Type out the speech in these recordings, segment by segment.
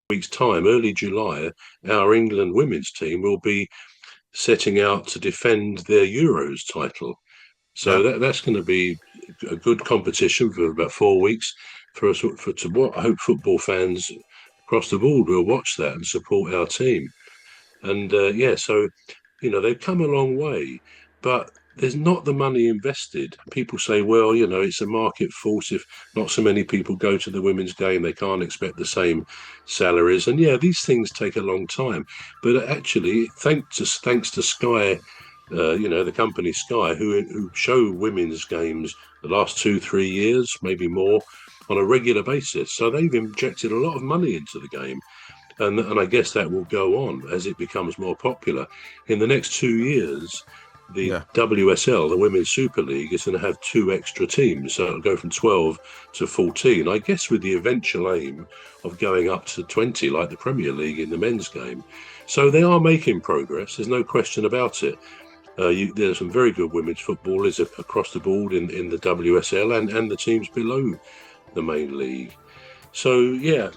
weeks' time, early July, our England women's team will be setting out to defend their Euros title. So Yeah. that's going to be a good competition for about 4 weeks for us. To what I hope football fans across the board will watch that and support our team. And yeah, so they've come a long way, but there's not the money invested. People say, well, it's a market force. If not so many people go to the women's game, they can't expect the same salaries. And yeah, these things take a long time. But actually, thanks to Sky, the company Sky, who show women's games the last 2, 3 years, maybe more, on a regular basis. So they've injected a lot of money into the game, and I guess that will go on as it becomes more popular. In the next 2 years, the Yeah. WSL, the Women's Super League, is going to have two extra teams. So it'll go from 12 to 14, I guess, with the eventual aim of going up to 20, like the Premier League in the men's game. So they are making progress. There's no question about it. There's some very good women's footballers across the board in the WSL and the teams below the main league. So, yeah,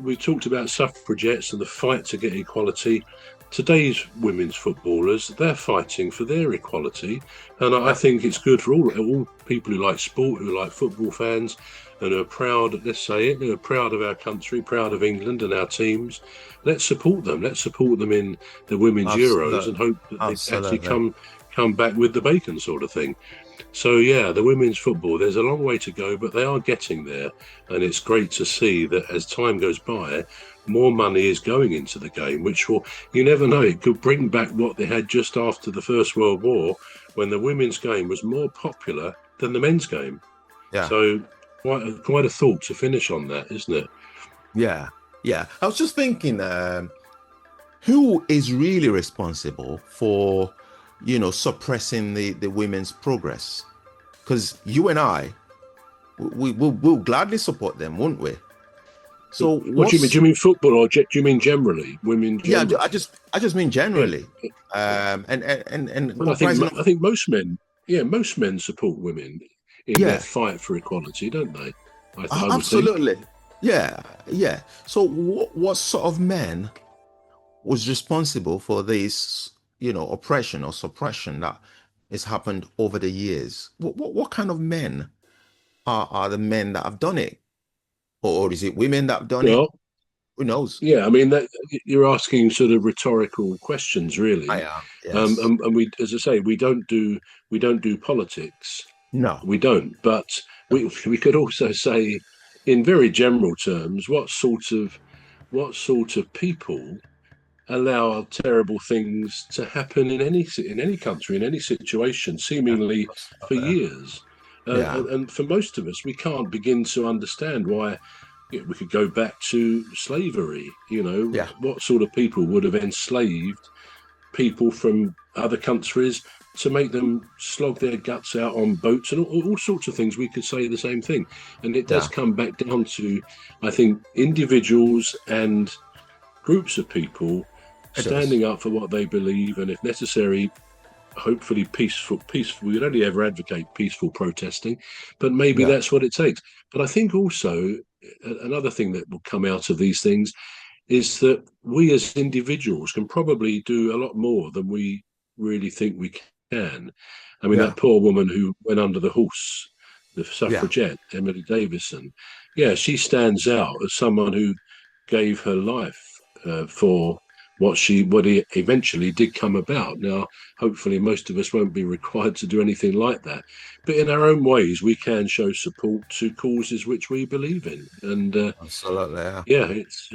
we talked about suffragettes and the fight to get equality. Today's women's footballers, they're fighting for their equality. And I Yeah. think it's good for all people who like sport, who like football fans, and who are proud, let's say it, who are proud of our country, proud of England and our teams. Let's support them. Let's support them in the Women's Euros and Absolutely. hope that they actually Absolutely. come back with the bacon sort of thing. So yeah, the women's football, there's a long way to go, but they are getting there. And it's great to see that as time goes by, more money is going into the game, which will, you never know, it could bring back what they had just after the First World War, when the women's game was more popular than the men's game. Yeah. So quite a thought to finish on that, isn't it? Yeah. Yeah. I was just thinking, who is really responsible for, suppressing the women's progress? Because you and I, will gladly support them, won't we? So What do you mean? Do what's you mean football, or do you mean generally, women yeah, generally? I just mean Yeah. generally. And Well, uprising of I think most men, yeah, most men support women in their yeah, fight for equality, don't they? I would think. absolutely. Yeah, yeah. So what sort of men was responsible for this, oppression or suppression that has happened over the years? What kind of men are the men that have done it? Or is it women that have done it? Well, Who knows? yeah, I mean that you're asking sort of rhetorical questions, I really. am. Yes. And we, as I say, we don't do politics. No. We don't. But No. we could also say, in very general terms, what sort of people allow terrible things to happen in any country, in any situation, Yeah. seemingly for Uh, years. yeah. And for most of us, we can't begin to understand why. We could go back to slavery. Yeah. What sort of people would have enslaved people from other countries to make them slog their guts out on boats and all sorts of things. We could say the same thing. And it does Yeah. come back down to, I think, individuals and groups of people It does. standing up for what they believe, and if necessary, hopefully peaceful. We would only ever advocate peaceful protesting, but maybe Yeah. that's what it takes. But I think also another thing that will come out of these things is that we as individuals can probably do a lot more than we really think we can. I mean, Yeah. that poor woman who went under the horse, the Yeah. suffragette, Emily Davison, yeah, she stands out as someone who gave her life for what he eventually did come about. Now, hopefully, most of us won't be required to do anything like that, but in our own ways, we can show support to causes which we believe in. And Absolutely. Yeah. yeah, it's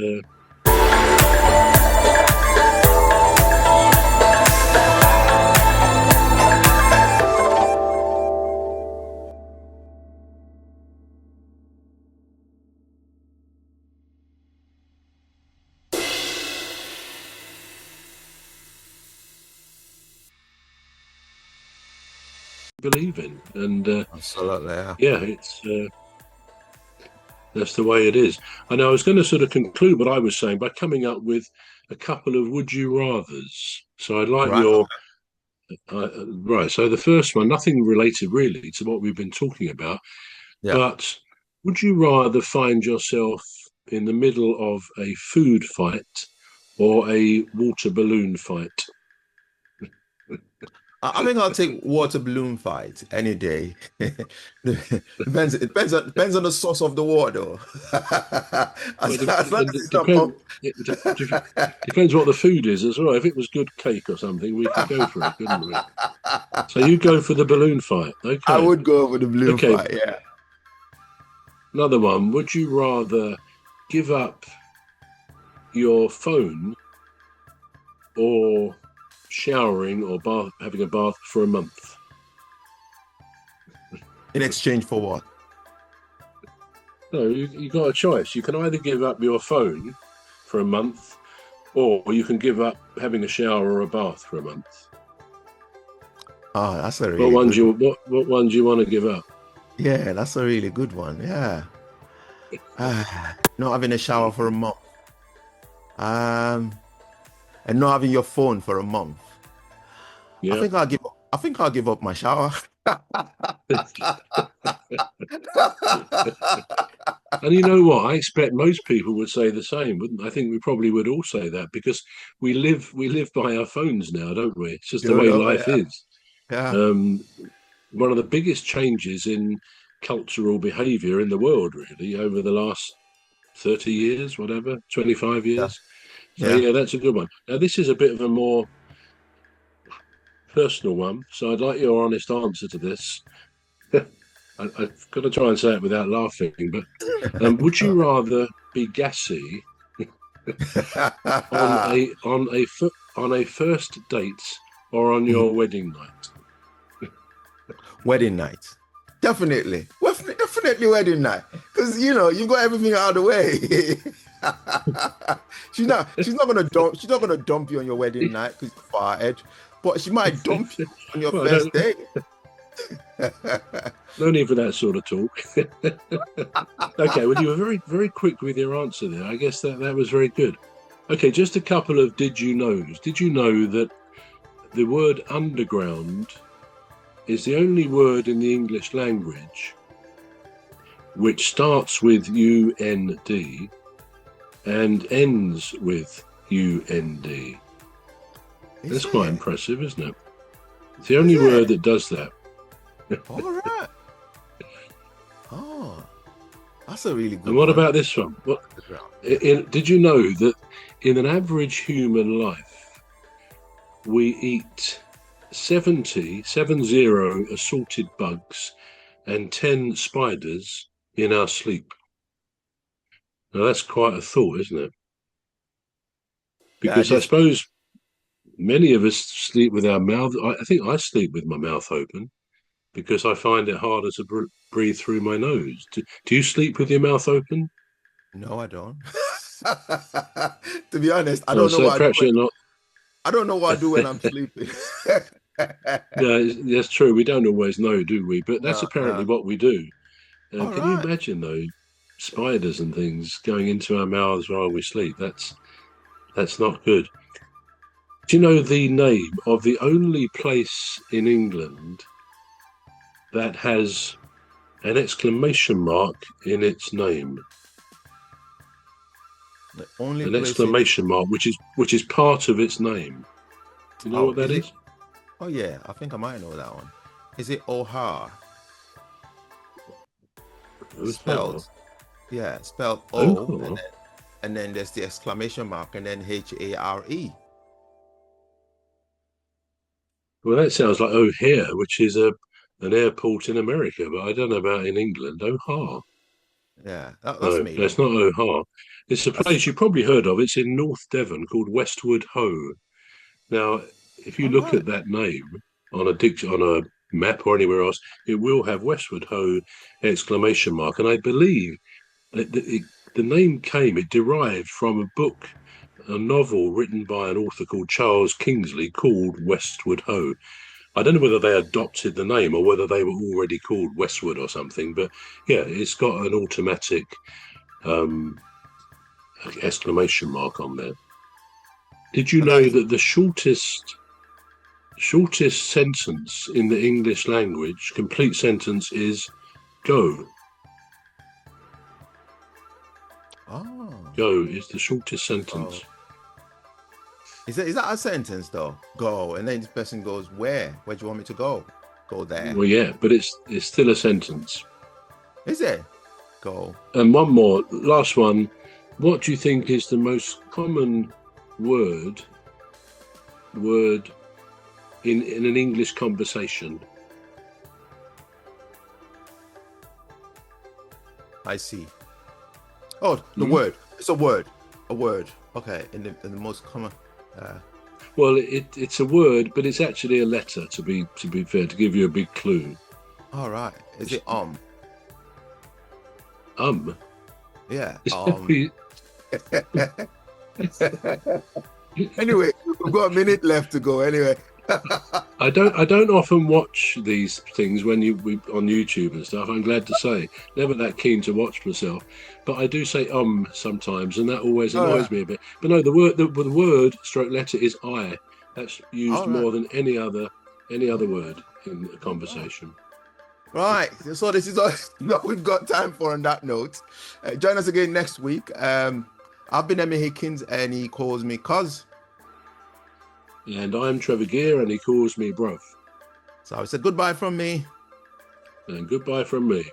believe in, and Absolutely. Yeah. yeah, it's that's the way it is. And I was going to sort of conclude what I was saying by coming up with a couple of would you rather's. So I'd like Right. your Okay. right. So the first one, nothing related really to what we've been talking about, Yeah. but would you rather find yourself in the middle of a food fight or a water balloon fight? I think I'll take water balloon fight any day. It depends on the source of the water. Well, As long as it it's not depends. pump. Depends what the food is as well. If it was good cake or something, we could go for it, couldn't we? So you go for the balloon fight. I Okay. would go for the balloon Okay. fight, yeah. Another one. Would you rather give up your phone or showering or having a bath for a month? In exchange for what? No, you got a choice. You can either give up your phone for a month, or you can give up having a shower or a bath for a month. Oh, that's a really good one. What one do you want to give up? Yeah, that's a really good one. Yeah. Not having a shower for a month. And not having your phone for a month. I Yeah. think I'll give up my shower. And you know what? I expect most people would say the same, wouldn't they? I think we probably would all say that because we live by our phones now, don't we? It's just the You way know, life yeah, is. yeah. Um, One of the biggest changes in cultural behaviour in the world, really, over the last 30 years, whatever, 25 Yeah. years. So Yeah. yeah, that's a good one. Now this is a bit of a more personal one, so I'd like your honest answer to this. I've got to try and say it without laughing, but would you rather be gassy on a first date or on your wedding night? Wedding night. Definitely. Definitely wedding night. Because you got everything out of the way. She's not gonna dump you on your wedding night because you're far ahead, but she might dump you on your Well, first date. no need for that sort of talk. Okay, well, you were very, very quick with your answer there. I guess that was very good. Okay, just a couple of did you knows. Did you know that the word underground is the only word in the English language which starts with UND and ends with UND? That's quite impressive, isn't it? It's the only word that does that. All right. Oh, that's a really good And what one. about this one? Did you know that in an average human life, we eat 70 assorted bugs and 10 spiders in our sleep? Now, that's quite a thought, isn't it? Yeah, Because I suppose many of us sleep with our mouth. I think I sleep with my mouth open because I find it harder to breathe through my nose. Do you sleep with your mouth open? no, I don't. To be honest, I Oh, don't know so what I do perhaps you're not. I don't know what I do when I'm sleeping. No, that's true. We don't always know, do we? But that's No, apparently no. what we do. All Can you right. imagine though, spiders and things going into our mouths while we sleep? That's not good. Do you know the name of the only place in England that has an exclamation mark in its name? The only An place in exclamation mark, which is part of its name. Do you know what oh, that is it? is? Oh yeah, I think I might know that one. Is it O'Hare? Oh, Spelled, yeah, spelled O, oh, and then there's the exclamation mark, and then Hare. well, that sounds like O'Hare, which is an airport in America, but I don't know about in England. O'Hare. Yeah, that's No, made it's up. not O'Hare. It's a That's place you probably heard of. It's in North Devon called Westwood Ho. Now, if you all look right. at that name on a map or anywhere else, it will have Westwood Ho exclamation mark. And I believe that the name it derived from a book, a novel written by an author called Charles Kingsley called Westwood Ho. I don't know whether they adopted the name or whether they were already called Westwood or something, but yeah, it's got an automatic um, exclamation mark on there. Did you And that know is that the shortest sentence in the English language, complete sentence, is go? oh, Go is the shortest Oh. sentence. Is that a sentence though? Go, and then the person goes, where? Where do you want me to go? Go there. Well, yeah, but it's still a sentence. Is it? Go. And one more, last one. What do you think is the most common word in an English conversation? I see. Oh, the word. It's a word. A word. Okay. In the most common. Well, it's a word, but it's actually a letter. To be fair, to give you a big clue. All right. Is it Yeah. Anyway, we've got a minute left to go. Anyway. I don't often watch these things when on YouTube and stuff. I'm glad to say, never that keen to watch myself, but I do say sometimes, and that always annoys me a bit. But no, the word stroke letter is I. That's used more than any other word in a conversation. Right. So this is all we've got time for on that note. Join us again next week. I've been Emmy Hikins, and he calls me Cuz. And I'm Trevor Gear, and he calls me bruv. So I said goodbye from me. And goodbye from me.